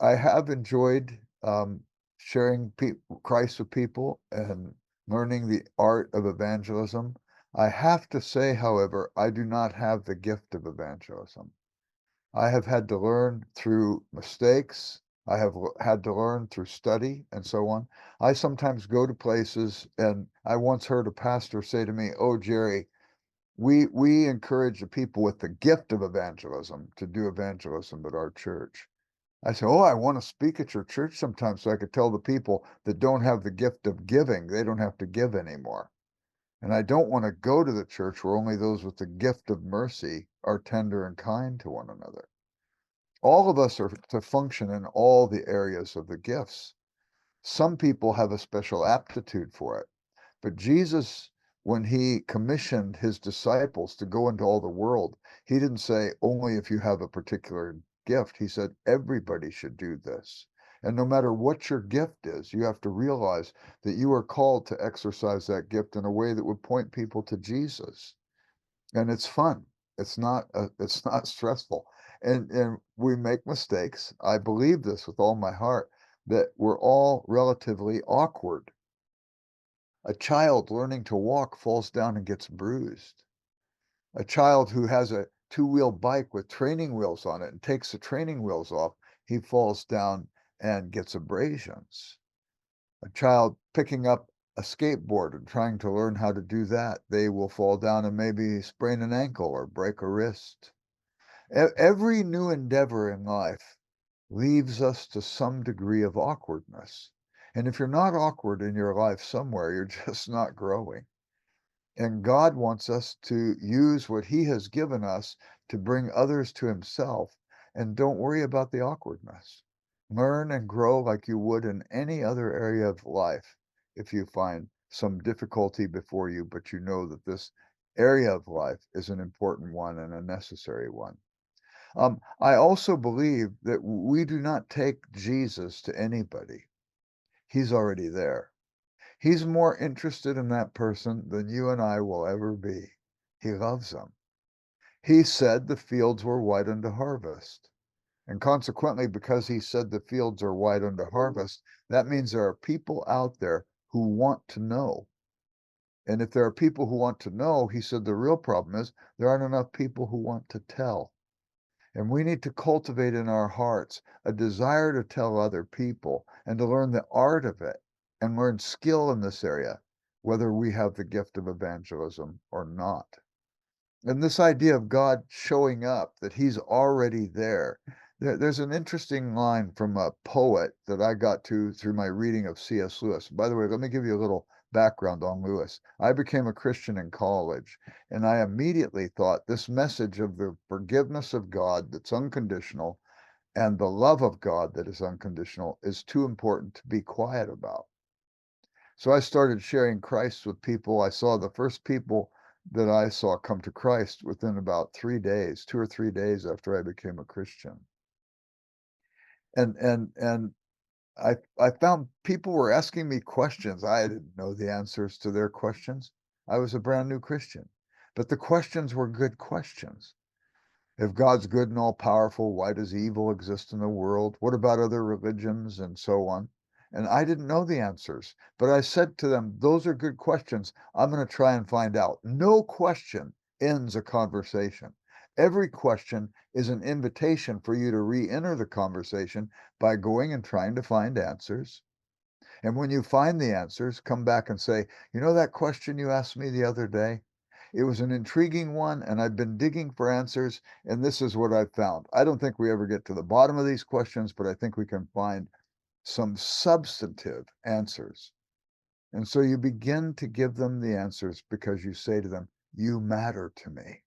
I have enjoyed sharing Christ with people and learning the art of evangelism. I have to say, however, I do not have the gift of evangelism. I have had to learn through mistakes. I have had to learn through study and so on. I sometimes go to places, and I once heard a pastor say to me, "Oh, Jerry, we encourage the people with the gift of evangelism to do evangelism at our church." I said, "Oh, I want to speak at your church sometime so I could tell the people that don't have the gift of giving, they don't have to give anymore. And I don't want to go to the church where only those with the gift of mercy are tender and kind to one another." All of us are to function in all the areas of the gifts. Some people have a special aptitude for it. But Jesus, when he commissioned his disciples to go into all the world, he didn't say only if you have a particular gift. He said everybody should do this. And no matter what your gift is, you have to realize that you are called to exercise that gift in a way that would point people to Jesus. And it's fun. It's not stressful. And we make mistakes. I believe this with all my heart, that we're all relatively awkward. A child learning to walk falls down and gets bruised. A child who has a two-wheel bike with training wheels on it and takes the training wheels off, he falls down and gets abrasions. A child picking up a skateboard and trying to learn how to do that, they will fall down and maybe sprain an ankle or break a wrist. Every new endeavor in life leaves us to some degree of awkwardness. And if you're not awkward in your life somewhere, you're just not growing. And God wants us to use what He has given us to bring others to Himself. And don't worry about the awkwardness. Learn and grow like you would in any other area of life if you find some difficulty before you, but you know that this area of life is an important one and a necessary one. I also believe that we do not take Jesus to anybody. He's already there. He's more interested in that person than you and I will ever be. He loves them. He said the fields were white unto harvest. And consequently, because he said the fields are white unto harvest, that means there are people out there who want to know. And if there are people who want to know, he said the real problem is there aren't enough people who want to tell. And we need to cultivate in our hearts a desire to tell other people and to learn the art of it and learn skill in this area, whether we have the gift of evangelism or not. And this idea of God showing up, that He's already there. There's an interesting line from a poet that I got to through my reading of C.S. Lewis. By the way, let me give you a little background on Lewis. I became a Christian in college, and I immediately thought this message of the forgiveness of God that's unconditional and the love of God that is unconditional is too important to be quiet about. So I started sharing Christ with people. I saw the first people that I saw come to Christ within about 3 days, 2 or 3 days after I became a Christian. And I found people were asking me questions. I didn't know the answers to their questions. I was a brand new Christian, but the questions were good questions. If God's good and all powerful, why does evil exist in the world? What about other religions and so on? And I didn't know the answers, but I said to them, those are good questions. I'm going to try and find out. No question ends a conversation. Every question is an invitation for you to re-enter the conversation by going and trying to find answers. And when you find the answers, come back and say, you know that question you asked me the other day? It was an intriguing one, and I've been digging for answers, and this is what I've found. I don't think we ever get to the bottom of these questions, but I think we can find some substantive answers. And so you begin to give them the answers because you say to them, you matter to me,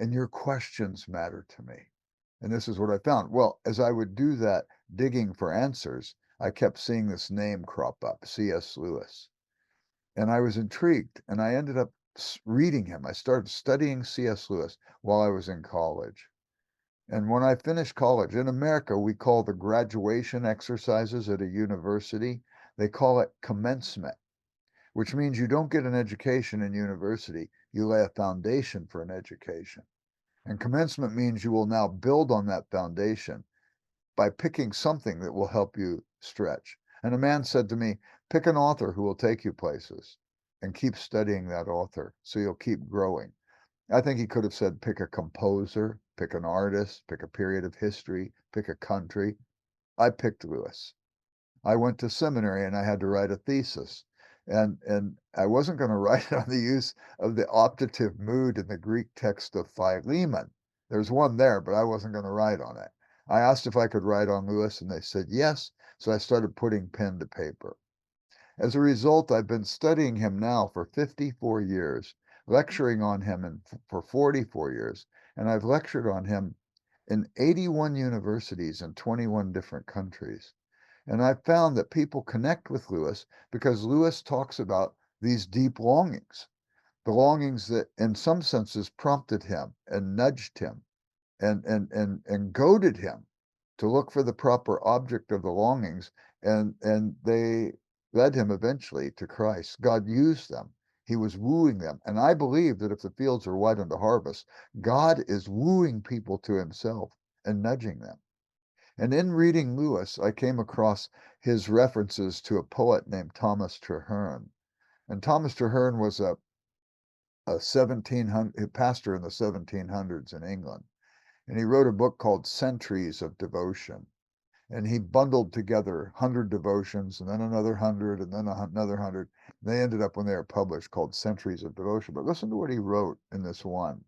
and your questions matter to me. And this is what I found. Well, as I would do that, digging for answers, I kept seeing this name crop up, C.S. Lewis. And I was intrigued, and I ended up reading him. I started studying C.S. Lewis while I was in college. And when I finished college, in America, we call the graduation exercises at a university, they call it commencement, which means you don't get an education in university, you lay a foundation for an education. And commencement means you will now build on that foundation. by picking something that will help you stretch. And a man said to me, pick an author who will take you places and keep studying that author so you'll keep growing. I think he could have said, pick a composer, pick an artist, pick a period of history, pick a country. I picked Lewis. I went to seminary and I had to write a thesis. And I wasn't going to write on the use of the optative mood in the Greek text of Philemon. There's one there, but I wasn't going to write on it. I asked if I could write on Lewis, and they said yes. So I started putting pen to paper. As a result, I've been studying him now for 54 years, lecturing on him for 44 years, and I've lectured on him in 81 universities in 21 different countries. And I've found that people connect with Lewis because Lewis talks about these deep longings, the longings that in some senses prompted him and nudged him and goaded him to look for the proper object of the longings, and they led him eventually to Christ. God used them. He was wooing them. And I believe that if the fields are white unto harvest, God is wooing people to himself and nudging them. And in reading Lewis, I came across his references to a poet named Thomas Traherne. And Thomas Traherne was a 1700 pastor in the 1700s in England. And he wrote a book called Centuries of Devotion. And he bundled together 100 devotions and then another 100 and then another 100. They ended up, when they were published, called Centuries of Devotion. But listen to what he wrote in this one.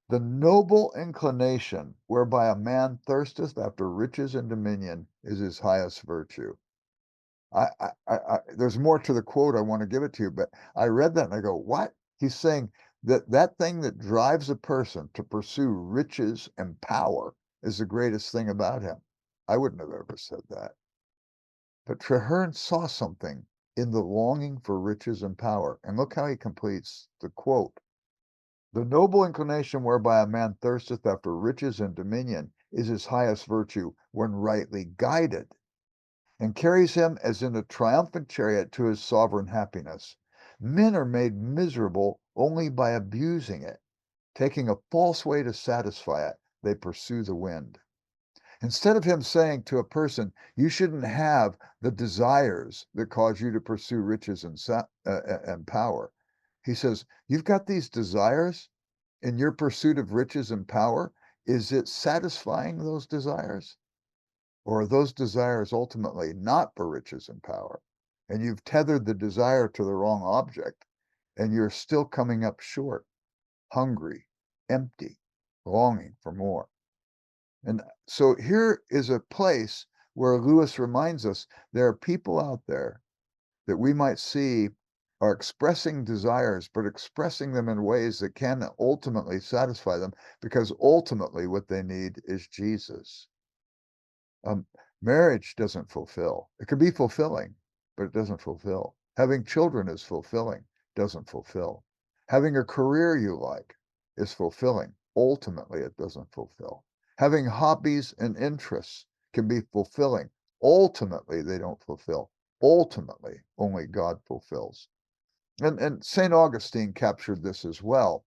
The noble inclination whereby a man thirsteth after riches and dominion is his highest virtue. There's more to the quote. I want to give it to you, but I read that and I go, what? He's saying that that thing that drives a person to pursue riches and power is the greatest thing about him. I wouldn't have ever said that. But Traherne saw something in the longing for riches and power. And look how he completes the quote. The noble inclination whereby a man thirsteth after riches and dominion is his highest virtue when rightly guided, and carries him as in a triumphant chariot to his sovereign happiness. Men are made miserable only by abusing it. Taking a false way to satisfy it, they pursue the wind. Instead of him saying to a person, you shouldn't have the desires that cause you to pursue riches and power, he says, you've got these desires in your pursuit of riches and power. Is it satisfying those desires? Or are those desires ultimately not for riches and power? And you've tethered the desire to the wrong object, and you're still coming up short, hungry, empty, longing for more. And so here is a place where Lewis reminds us there are people out there that we might see are expressing desires, but expressing them in ways that can ultimately satisfy them, because ultimately what they need is Jesus. Marriage doesn't fulfill. It can be fulfilling, but it doesn't fulfill. Having children is fulfilling, doesn't fulfill. Having a career you like is fulfilling. Ultimately, it doesn't fulfill. Having hobbies and interests can be fulfilling. Ultimately, they don't fulfill. Ultimately, only God fulfills. And St. Augustine captured this as well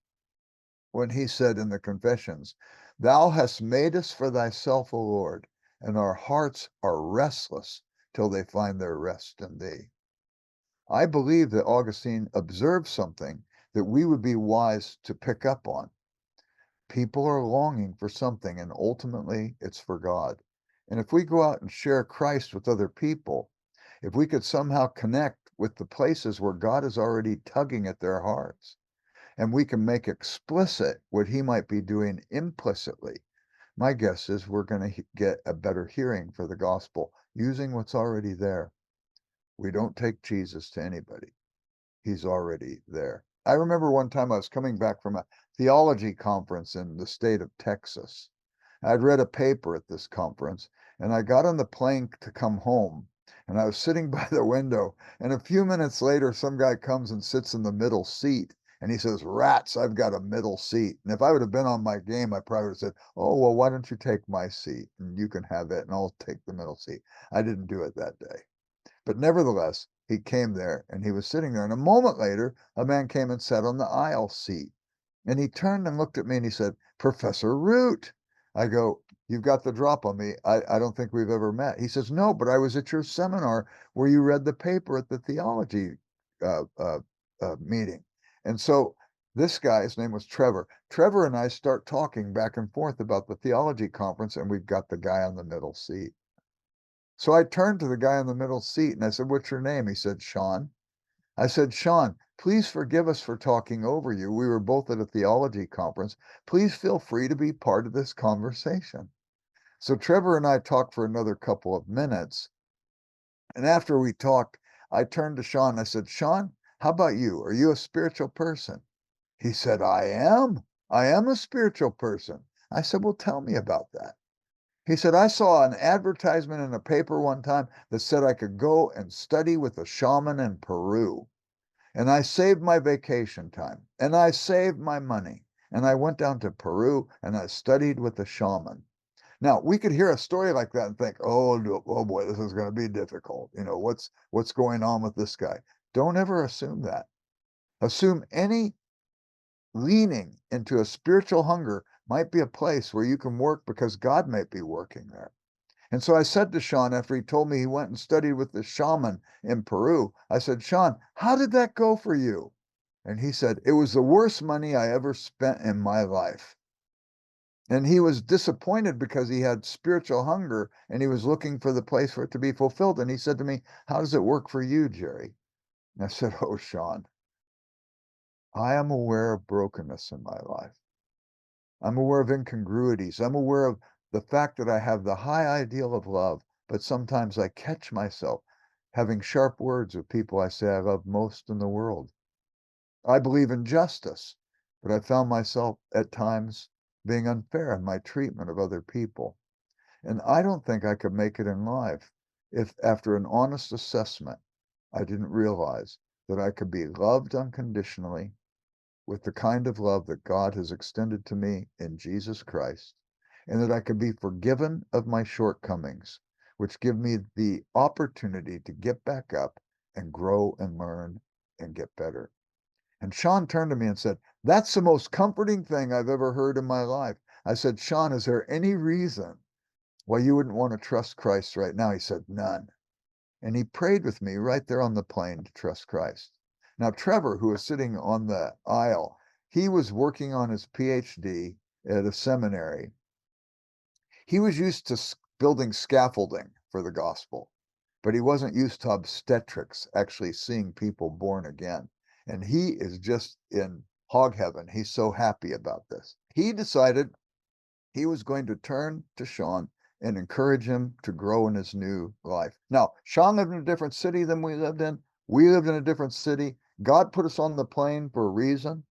when he said in the Confessions, Thou hast made us for thyself, O Lord, and our hearts are restless till they find their rest in thee. I believe that Augustine observed something that we would be wise to pick up on. People are longing for something, and ultimately it's for God. And if we go out and share Christ with other people, if we could somehow connect with the places where God is already tugging at their hearts, and we can make explicit what he might be doing implicitly, my guess is we're going to get a better hearing for the gospel using what's already there. We don't take Jesus to anybody. He's already there. I remember one time I was coming back from a theology conference in the state of Texas. I'd read a paper at this conference, and I got on the plane to come home, and I was sitting by the window, and a few minutes later, some guy comes and sits in the middle seat. And he says, rats, I've got a middle seat. And if I would have been on my game, I probably would have said, oh, well, why don't you take my seat and you can have it and I'll take the middle seat. I didn't do it that day. But nevertheless, he came there and he was sitting there. And a moment later, a man came and sat on the aisle seat. And he turned and looked at me and he said, Professor Root. I go, you've got the drop on me. I don't think we've ever met. He says, no, but I was at your seminar where you read the paper at the theology meeting. And so this guy, his name was Trevor. Trevor and I start talking back and forth about the theology conference, and we've got the guy on the middle seat. So I turned to the guy on the middle seat and I said, what's your name? He said, Sean. I said, Sean, please forgive us for talking over you. We were both at a theology conference. Please feel free to be part of this conversation. So Trevor and I talked for another couple of minutes. And after we talked, I turned to Sean. I said, Sean, how about you? Are you a spiritual person? He said, I am. I am a spiritual person. I said, well, tell me about that. He said, I saw an advertisement in a paper one time that said I could go and study with a shaman in Peru. And I saved my vacation time and I saved my money. And I went down to Peru and I studied with the shaman. Now, we could hear a story like that and think, oh, oh boy, this is going to be difficult. You know, what's going on with this guy? Don't ever assume that. Assume any leaning into a spiritual hunger might be a place where you can work because God might be working there. And so I said to Sean, after he told me he went and studied with the shaman in Peru, I said, Sean, how did that go for you? And he said, it was the worst money I ever spent in my life. And he was disappointed because he had spiritual hunger and he was looking for the place for it to be fulfilled. And he said to me, how does it work for you, Jerry? And I said, oh, Sean, I am aware of brokenness in my life. I'm aware of incongruities. I'm aware of the fact that I have the high ideal of love, but sometimes I catch myself having sharp words with people I say I love most in the world. I believe in justice, but I found myself at times being unfair in my treatment of other people. And I don't think I could make it in life if, after an honest assessment, I didn't realize that I could be loved unconditionally with the kind of love that God has extended to me in Jesus Christ, and that I could be forgiven of my shortcomings, which give me the opportunity to get back up and grow and learn and get better. And Sean turned to me and said, that's the most comforting thing I've ever heard in my life. I said, Sean, is there any reason why you wouldn't want to trust Christ right now? He said, none. And he prayed with me right there on the plane to trust Christ. Now, Trevor, who was sitting on the aisle, he was working on his PhD at a seminary. He was used to building scaffolding for the gospel, but he wasn't used to obstetrics, actually seeing people born again. And he is just in hog heaven. He's so happy about this. He decided he was going to turn to Sean and encourage him to grow in his new life. Now, Sean lived in a different city than we lived in. We lived in a different city. God put us on the plane for a reason,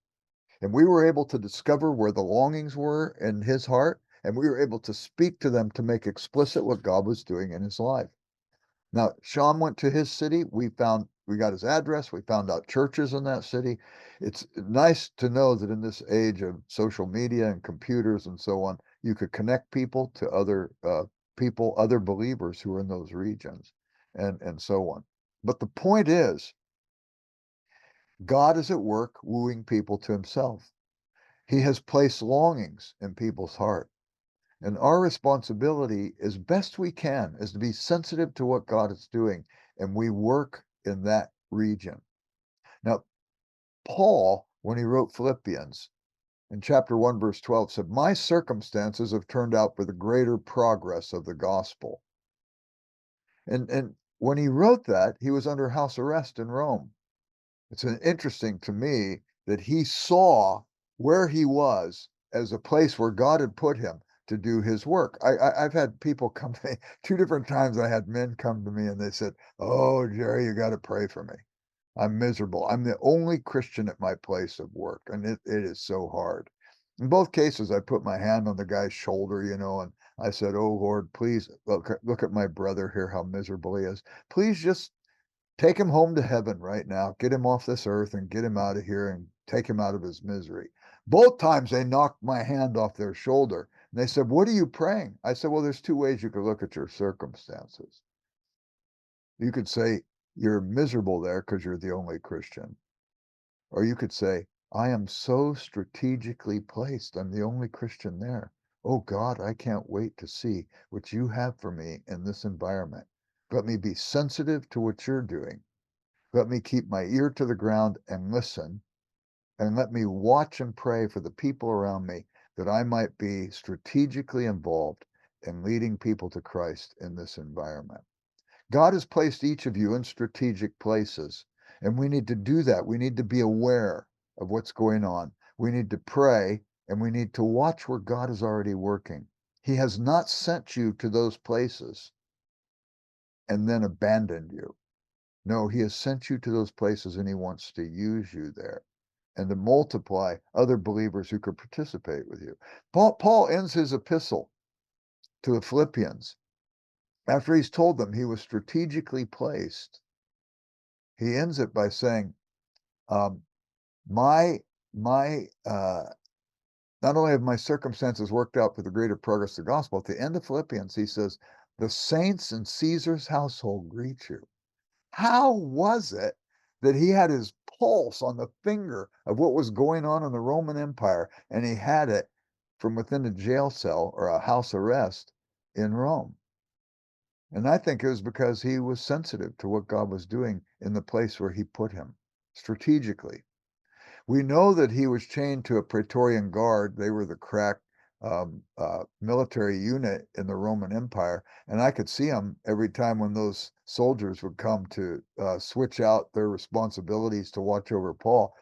and we were able to discover where the longings were in his heart, and we were able to speak to them to make explicit what God was doing in his life. Now, Sean went to his city. We got his address. We found out churches in that city. It's nice to know that in this age of social media and computers and so on, you could connect people to other people, other believers who are in those regions, and so on. But the point is, God is at work wooing people to himself. He has placed longings in people's heart. And our responsibility, as best we can, is to be sensitive to what God is doing, and we work in that region. Now, Paul, when he wrote Philippians in chapter 1, verse 12, said, my circumstances have turned out for the greater progress of the gospel. And when he wrote that, he was under house arrest in Rome. It's interesting to me that he saw where he was as a place where God had put him to do his work. I've had people come to me 2 different times. I had men come to me and they said, oh, Jerry, you got to pray for me. I'm miserable. I'm the only Christian at my place of work, and it is so hard. In both cases, I put my hand on the guy's shoulder, and I said, oh, Lord, please look at my brother here, how miserable he is. Please just take him home to heaven right now. Get him off this earth and get him out of here and take him out of his misery. Both times they knocked my hand off their shoulder. And they said, what are you praying? I said, well, there's 2 ways you could look at your circumstances. You could say you're miserable there because you're the only Christian. Or you could say, I am so strategically placed. I'm the only Christian there. Oh God, I can't wait to see what you have for me in this environment. Let me be sensitive to what you're doing. Let me keep my ear to the ground and listen, and let me watch and pray for the people around me that I might be strategically involved in leading people to Christ in this environment. God has placed each of you in strategic places, and we need to do that. We need to be aware of what's going on. We need to pray, and we need to watch where God is already working. He has not sent you to those places and then abandoned you. No, he has sent you to those places and he wants to use you there and to multiply other believers who could participate with you. Paul ends his epistle to the Philippians after he's told them he was strategically placed. He ends it by saying, um, my not only have my circumstances worked out for the greater progress of the gospel, at the end of Philippians, he says, the saints in Caesar's household greet you. How was it that he had his pulse on the finger of what was going on in the Roman Empire, and he had it from within a jail cell or a house arrest in Rome? And I think it was because he was sensitive to what God was doing in the place where he put him strategically. We know that he was chained to a Praetorian Guard. They were the crack military unit in the Roman Empire. And I could see him every time when those soldiers would come to switch out their responsibilities to watch over Paul.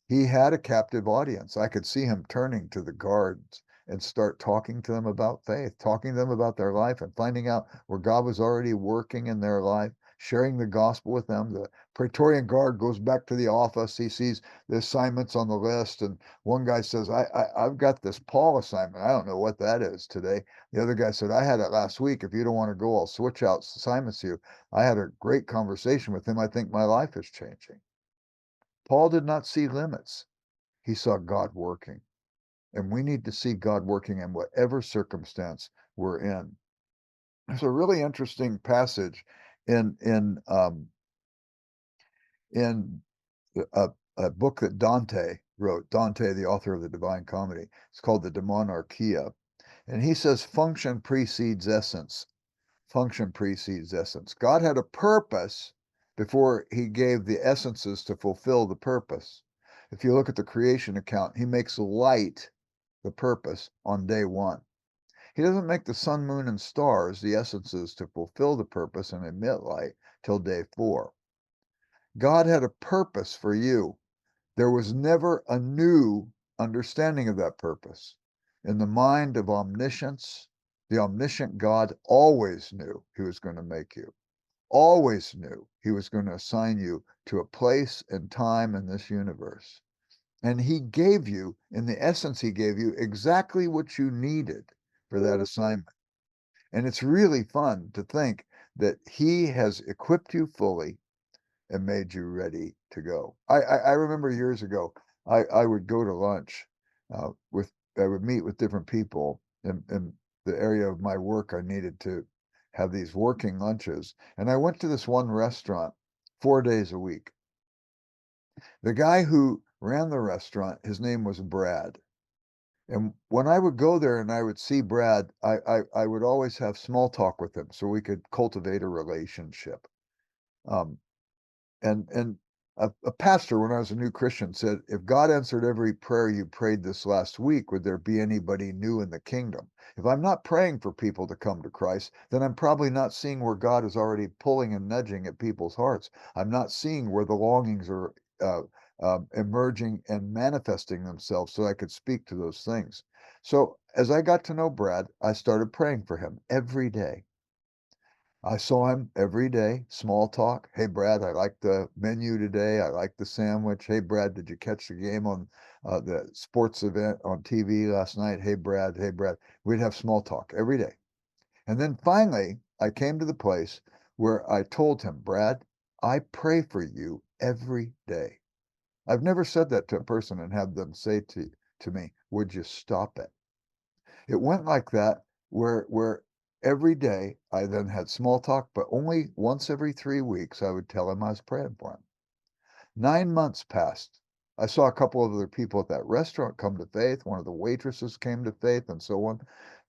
He had a captive audience. I could see him turning to the guards and start talking to them about faith, talking to them about their life and finding out where God was already working in their life, sharing the gospel with them. The Praetorian Guard goes back to the office. He sees the assignments on the list. And one guy says, I've got this Paul assignment. I don't know what that is today. The other guy said, I had it last week. If you don't want to go, I'll switch out assignments to you. I had a great conversation with him. I think my life is changing. Paul did not see limits. He saw God working. And we need to see God working in whatever circumstance we're in. There's a really interesting passage in in a book that Dante wrote. Dante, the author of the Divine Comedy. It's called the De Monarchia, and he says function precedes essence. Function precedes essence. God had a purpose before he gave the essences to fulfill the purpose. If you look at the creation account, he makes light the purpose on day one. He doesn't make the sun, moon, and stars the essences to fulfill the purpose and emit light till day 4. God had a purpose for you. There was never a new understanding of that purpose. In the mind of omniscience, the omniscient God always knew he was going to make you, always knew he was going to assign you to a place and time in this universe. And he gave you, in the essence, he gave you exactly what you needed for that assignment. And it's really fun to think that he has equipped you fully and made you ready to go. I remember years ago, I would go to lunch with, I would meet with different people in the area of my work. I needed to have these working lunches. And I went to this one restaurant 4 days a week. The guy who ran the restaurant, his name was Brad. And when I would go there and I would see Brad, I would always have small talk with him so we could cultivate a relationship. Um, and a pastor, when I was a new Christian, said, if God answered every prayer you prayed this last week, would there be anybody new in the kingdom? If I'm not praying for people to come to Christ, then I'm probably not seeing where God is already pulling and nudging at people's hearts. I'm not seeing where the longings are emerging and manifesting themselves so I could speak to those things. So as I got to know Brad, I started praying for him every day. I saw him every day, small talk. Hey, Brad, I like the menu today. I like the sandwich. Hey, Brad, did you catch the game on the sports event on TV last night? Hey, Brad. Hey, Brad. We'd have small talk every day. And then finally, I came to the place where I told him, Brad, I pray for you every day. I've never said that to a person and had them say to me, would you stop it? It went like that where every day I then had small talk, but only once every 3 weeks I would tell him I was praying for him. 9 months passed. I saw a couple of other people at that restaurant come to faith. One of the waitresses came to faith and so on.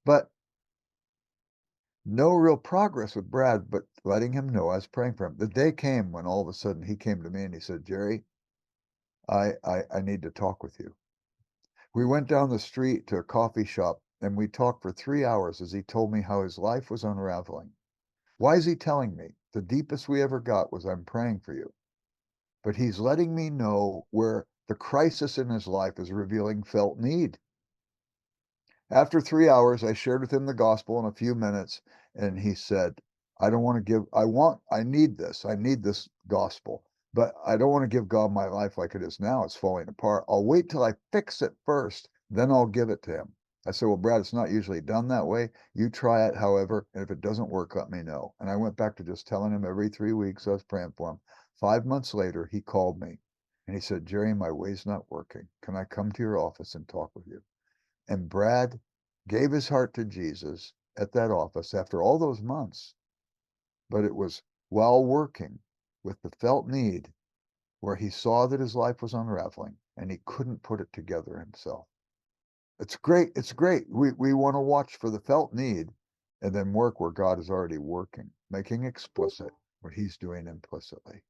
But no real progress with Brad, but letting him know I was praying for him. The day came when all of a sudden he came to me and he said, Jerry, I need to talk with you. We went down the street to a coffee shop and we talked for 3 hours as he told me how his life was unraveling. Why is he telling me? The deepest we ever got was I'm praying for you. But he's letting me know where the crisis in his life is revealing felt need. After 3 hours, I shared with him the gospel in a few minutes, and he said, I don't want to give, I need this gospel, but I don't want to give God my life like it is now. It's falling apart. I'll wait till I fix it first, then I'll give it to him. I said, well, Brad, it's not usually done that way. You try it, however, and if it doesn't work, let me know. And I went back to just telling him every 3 weeks I was praying for him. 5 months later, he called me and he said, Jerry, my way's not working. Can I come to your office and talk with you? And Brad gave his heart to Jesus at that office after all those months, but it was while working with the felt need where he saw that his life was unraveling and he couldn't put it together himself. It's great. It's great. We want to watch for the felt need and then work where God is already working, making explicit what he's doing implicitly.